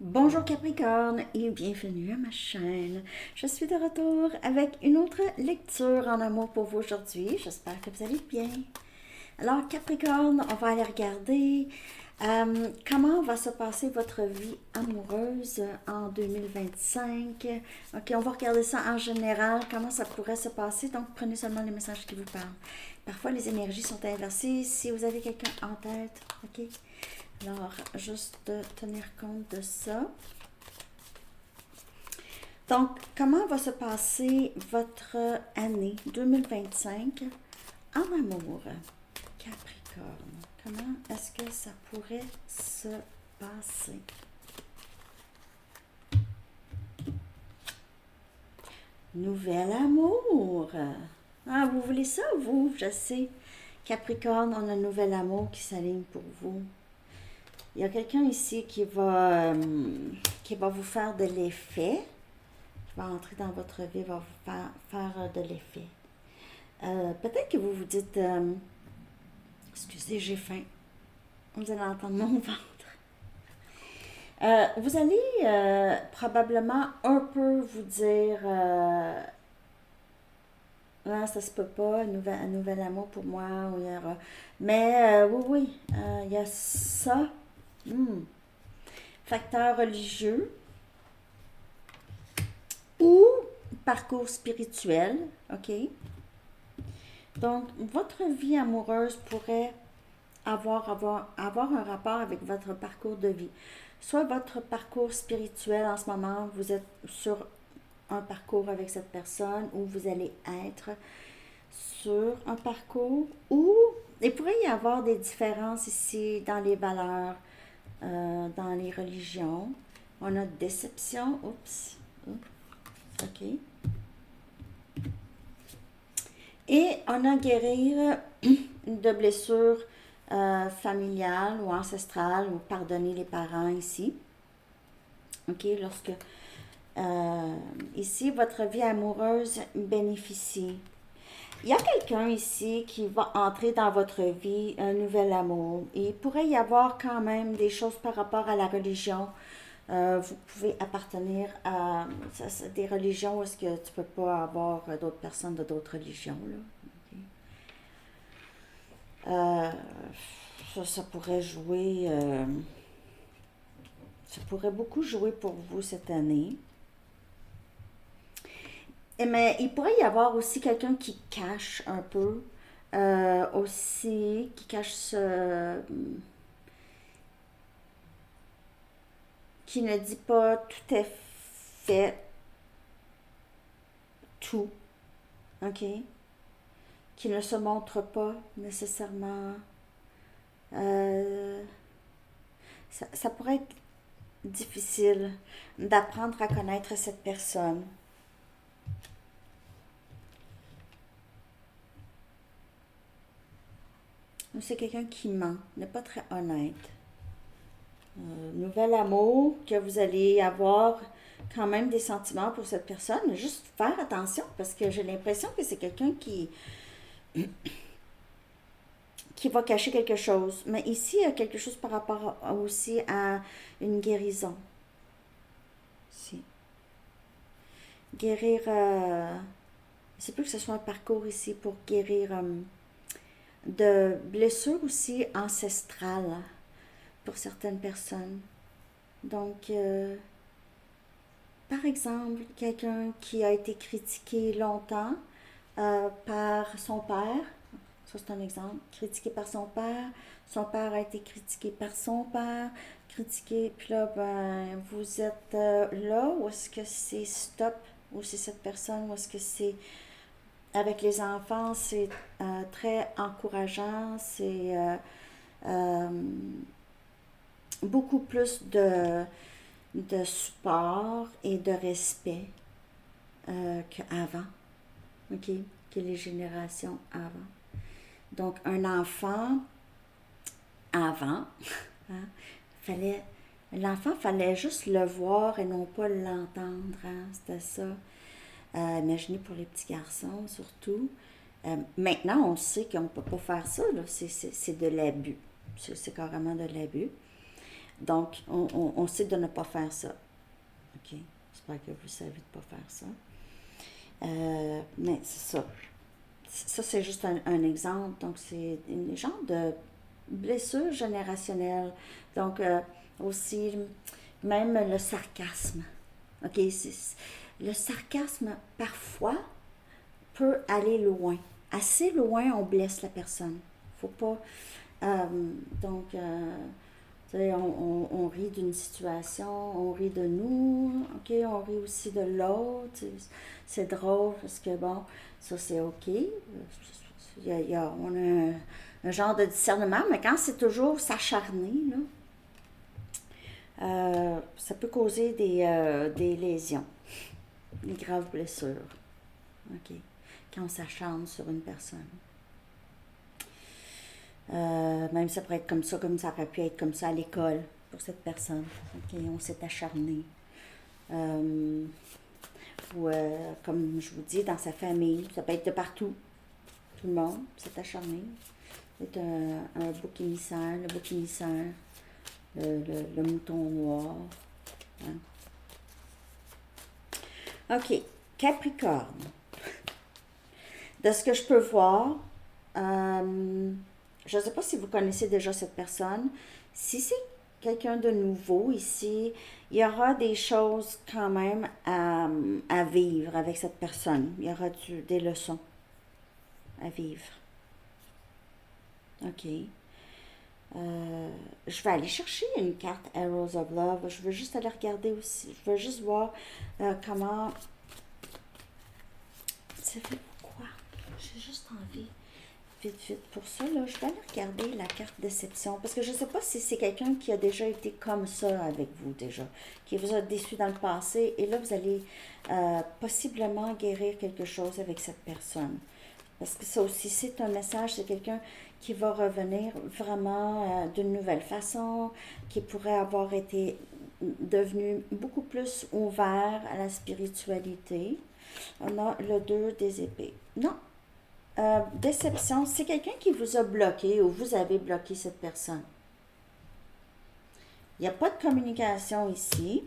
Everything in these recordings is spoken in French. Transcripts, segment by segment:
Bonjour Capricorne et bienvenue à ma chaîne. Je suis de retour avec une autre lecture en amour pour vous aujourd'hui. J'espère que vous allez bien. Alors Capricorne, on va aller regarder comment va se passer votre vie amoureuse en 2025. Ok, on va regarder ça en général, comment ça pourrait se passer. Donc prenez seulement les messages qui vous parlent. Parfois les énergies sont inversées. Si vous avez quelqu'un en tête, ok. Alors, juste de tenir compte de ça. Donc, comment va se passer votre année 2025 en amour, Capricorne? Comment est-ce que ça pourrait se passer? Nouvel amour. Ah, vous voulez ça, vous? Je sais. Capricorne, on a un nouvel amour qui s'aligne pour vous. Il y a quelqu'un ici qui va vous faire de l'effet, qui va entrer dans votre vie, va vous faire de l'effet. Peut-être que vous vous dites, excusez, j'ai faim. Vous allez entendre mon ventre. Vous allez probablement un peu vous dire, non, ça se peut pas, un nouvel amour pour moi. Mais oui, oui, il y a ça. Hmm. Facteur religieux ou parcours spirituel, ok? Donc, votre vie amoureuse pourrait avoir un rapport avec votre parcours de vie. Soit votre parcours spirituel en ce moment, vous êtes sur un parcours avec cette personne, ou vous allez être sur un parcours, ou il pourrait y avoir des différences ici dans les valeurs, dans les religions. On a déception, oups, ok. Et on a guérir de blessures familiales ou ancestrales ou pardonner les parents ici. Ok, lorsque ici votre vie amoureuse bénéficie. Il y a quelqu'un ici qui va entrer dans votre vie, un nouvel amour. Et il pourrait y avoir quand même des choses par rapport à la religion. Vous pouvez appartenir à des religions où est-ce que tu peux pas avoir d'autres personnes de d'autres religions. Là. Ça pourrait jouer, ça pourrait beaucoup jouer pour vous cette année. Mais il pourrait y avoir aussi quelqu'un qui cache un peu, aussi, qui cache qui ne dit pas tout à fait tout, ok? Qui ne se montre pas nécessairement. Euh, ça pourrait être difficile d'apprendre à connaître cette personne. C'est quelqu'un qui ment, n'est pas très honnête. Nouvel amour, que vous allez avoir quand même des sentiments pour cette personne, mais juste faire attention parce que j'ai l'impression que c'est quelqu'un qui va cacher quelque chose. Mais ici, il y a quelque chose par rapport aussi à une guérison. Si. Guérir, c'est plus que ce soit un parcours ici pour guérir de blessures aussi ancestrales pour certaines personnes. Donc, par exemple, quelqu'un qui a été critiqué longtemps par son père, ça c'est un exemple, critiqué par son père a été critiqué par son père, critiqué, puis là, ben, vous êtes là, ou est-ce que c'est stop, ou c'est cette personne, ou est-ce que c'est avec les enfants, c'est très encourageant, c'est euh, beaucoup plus de support et de respect qu'avant, ok, que les générations avant. Donc, un enfant, avant, hein, fallait, l'enfant, fallait juste le voir et non pas l'entendre, hein, c'était ça. Imaginez pour les petits garçons, surtout. Maintenant, on sait qu'on ne peut pas faire ça, là. C'est de l'abus. C'est carrément de l'abus. Donc, on sait de ne pas faire ça. OK? J'espère que vous savez de ne pas faire ça. Mais c'est ça. Ça, c'est juste un exemple. Donc, c'est une genre de blessure générationnelle. Donc, aussi, même le sarcasme. OK? Le sarcasme, parfois, peut aller loin. Assez loin, on blesse la personne. Faut pas... donc, on rit d'une situation, on rit de nous, OK? On rit aussi de l'autre. C'est drôle parce que, bon, ça, c'est OK. On a un genre de discernement, mais quand c'est toujours s'acharner, là, ça peut causer des lésions, des graves blessures. OK? Quand on s'acharne sur une personne. Même ça pourrait être comme ça aurait pu être comme ça à l'école pour cette personne. OK? On s'est acharné. Ou comme je vous dis, dans sa famille, ça peut être de partout. Tout le monde s'est acharné. C'est un bouc émissaire, le bouc émissaire, le mouton noir. Hein? OK. Capricorne. De ce que je peux voir, je ne sais pas si vous connaissez déjà cette personne. Si c'est quelqu'un de nouveau ici, il y aura des choses quand même à vivre avec cette personne. Il y aura des leçons à vivre. OK. Je vais aller chercher une carte Arrows of Love. Je veux juste aller regarder aussi. Je veux juste voir comment... Ça fait quoi? J'ai juste envie. Vite. Pour ça, là, je vais aller regarder la carte déception. Parce que je ne sais pas si c'est quelqu'un qui a déjà été comme ça avec vous déjà. Qui vous a déçu dans le passé. Et là, vous allez possiblement guérir quelque chose avec cette personne. Parce que ça aussi, c'est un message, c'est quelqu'un qui va revenir vraiment d'une nouvelle façon, qui pourrait avoir été devenu beaucoup plus ouvert à la spiritualité. On a le 2 des épées. Non. Déception, c'est quelqu'un qui vous a bloqué ou vous avez bloqué cette personne. Il n'y a pas de communication ici.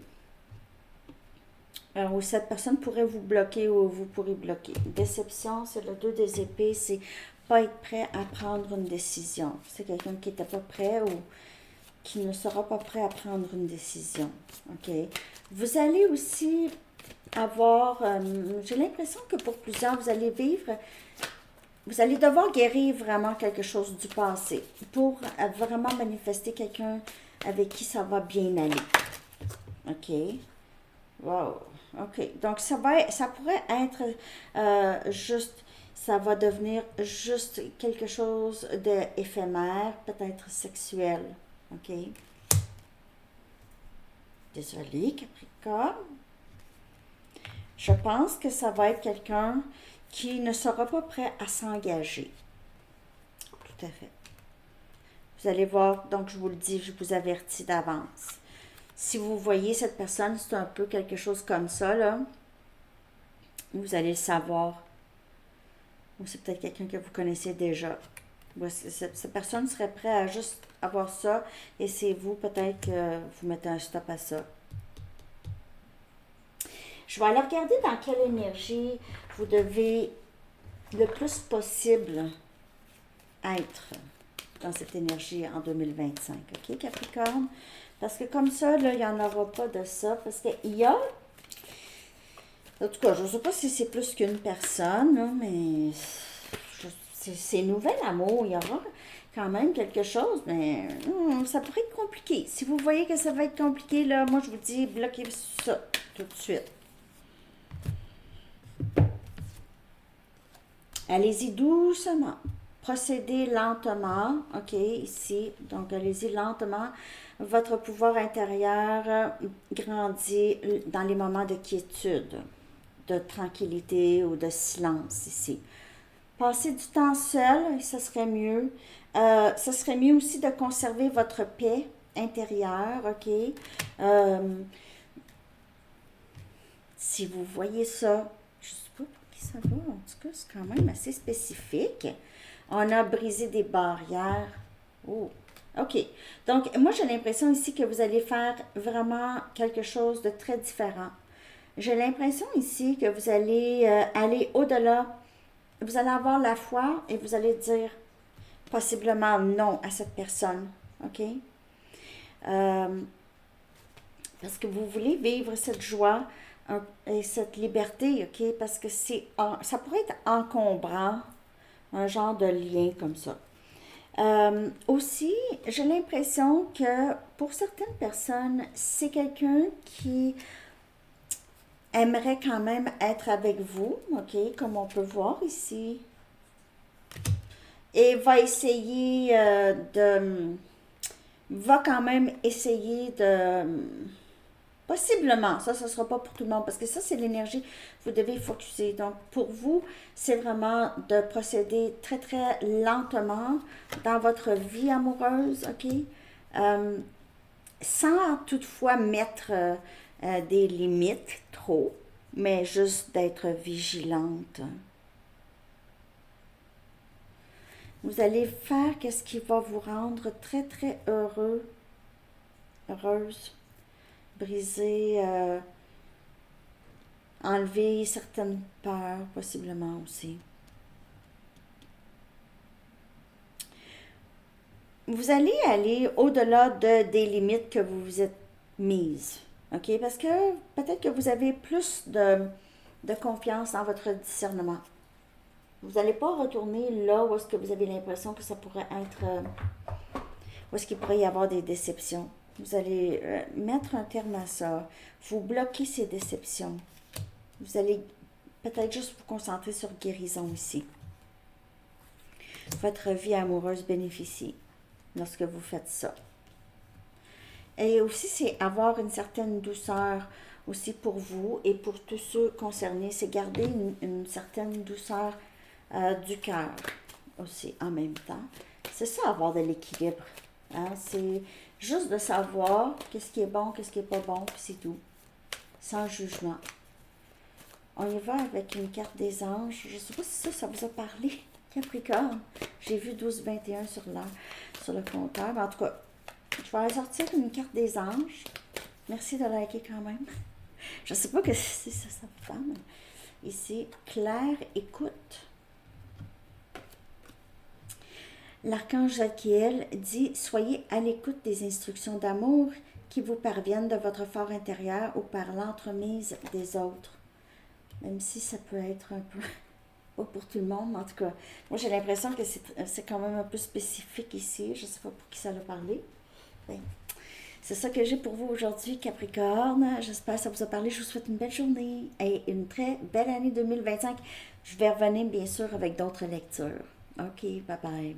Ou cette personne pourrait vous bloquer ou vous pourrez bloquer. Déception, c'est le 2 des épées, c'est pas être prêt à prendre une décision. C'est quelqu'un qui n'était pas prêt ou qui ne sera pas prêt à prendre une décision. OK? Vous allez aussi avoir, j'ai l'impression que pour plusieurs, vous allez devoir guérir vraiment quelque chose du passé pour vraiment manifester quelqu'un avec qui ça va bien aller. OK? Wow. OK. Donc, ça pourrait être juste, ça va devenir juste quelque chose d'éphémère, peut-être sexuel. OK? Désolée, Capricorne. Je pense que ça va être quelqu'un qui ne sera pas prêt à s'engager. Tout à fait. Vous allez voir, donc je vous le dis, je vous avertis d'avance. Si vous voyez cette personne, c'est un peu quelque chose comme ça, là. Vous allez le savoir. Ou c'est peut-être quelqu'un que vous connaissez déjà. Cette personne serait prête à juste avoir ça et c'est vous, peut-être que vous mettez un stop à ça. Je vais aller regarder dans quelle énergie vous devez le plus possible être dans cette énergie en 2025. OK, Capricorne? Parce que comme ça, là, il n'y en aura pas de ça. Parce qu'il y a... En tout cas, je ne sais pas si c'est plus qu'une personne, là, mais c'est nouvel amour. Il y aura quand même quelque chose, mais ça pourrait être compliqué. Si vous voyez que ça va être compliqué, là, moi, je vous dis, bloquez ça tout de suite. Allez-y doucement. Procédez lentement, OK, ici. Donc, allez-y lentement. Votre pouvoir intérieur grandit dans les moments de quiétude, de tranquillité ou de silence ici. Passez du temps seul, ça serait mieux. Ça serait mieux aussi de conserver votre paix intérieure, OK? Si vous voyez ça, je ne sais pas pour qui ça va, en tout cas, c'est quand même assez spécifique. On a brisé des barrières. Oh, OK. Donc, moi, j'ai l'impression ici que vous allez faire vraiment quelque chose de très différent. J'ai l'impression ici que vous allez aller au-delà. Vous allez avoir la foi et vous allez dire possiblement non à cette personne. OK? Euh, Parce que vous voulez vivre cette joie et cette liberté, OK? Parce que ça pourrait être encombrant, un genre de lien comme ça. Aussi, j'ai l'impression que pour certaines personnes, c'est quelqu'un qui aimerait quand même être avec vous, OK? Comme on peut voir ici. Et va essayer va quand même essayer de possiblement, ça ne sera pas pour tout le monde, parce que ça, c'est l'énergie que vous devez focuser. Donc, pour vous, c'est vraiment de procéder très, très lentement dans votre vie amoureuse, OK? Euh, Sans toutefois mettre des limites trop, mais juste d'être vigilante. Vous allez faire qu'est-ce qui va vous rendre très, très heureux, heureuse, briser, enlever certaines peurs, possiblement aussi. Vous allez aller au-delà des limites que vous vous êtes mises. OK? Parce que peut-être que vous avez plus de confiance en votre discernement. Vous n'allez pas retourner là où est-ce que vous avez l'impression que ça pourrait être, où est-ce qu'il pourrait y avoir des déceptions. Vous allez mettre un terme à ça. Vous bloquez ces déceptions. Vous allez peut-être juste vous concentrer sur guérison ici. Votre vie amoureuse bénéficie lorsque vous faites ça. Et aussi, c'est avoir une certaine douceur aussi pour vous et pour tous ceux concernés. C'est garder une certaine douceur du cœur aussi en même temps. C'est ça, avoir de l'équilibre. Hein? C'est juste de savoir qu'est-ce qui est bon, qu'est-ce qui est pas bon, puis c'est tout. Sans jugement. On y va avec une carte des anges. Je ne sais pas si ça vous a parlé, Capricorne. J'ai vu 12-21 sur le compteur. Mais en tout cas, je vais aller sortir une carte des anges. Merci de liker quand même. Je ne sais pas si ça vous parle. Ici, Claire, écoute. L'archange Jacquiel dit « Soyez à l'écoute des instructions d'amour qui vous parviennent de votre fort intérieur ou par l'entremise des autres. » Même si ça peut être un peu pas pour tout le monde, mais en tout cas, moi j'ai l'impression que c'est quand même un peu spécifique ici. Je ne sais pas pour qui ça a parlé. Ben, c'est ça que j'ai pour vous aujourd'hui, Capricorne. J'espère que ça vous a parlé. Je vous souhaite une belle journée et une très belle année 2025. Je vais revenir bien sûr avec d'autres lectures. OK, bye bye.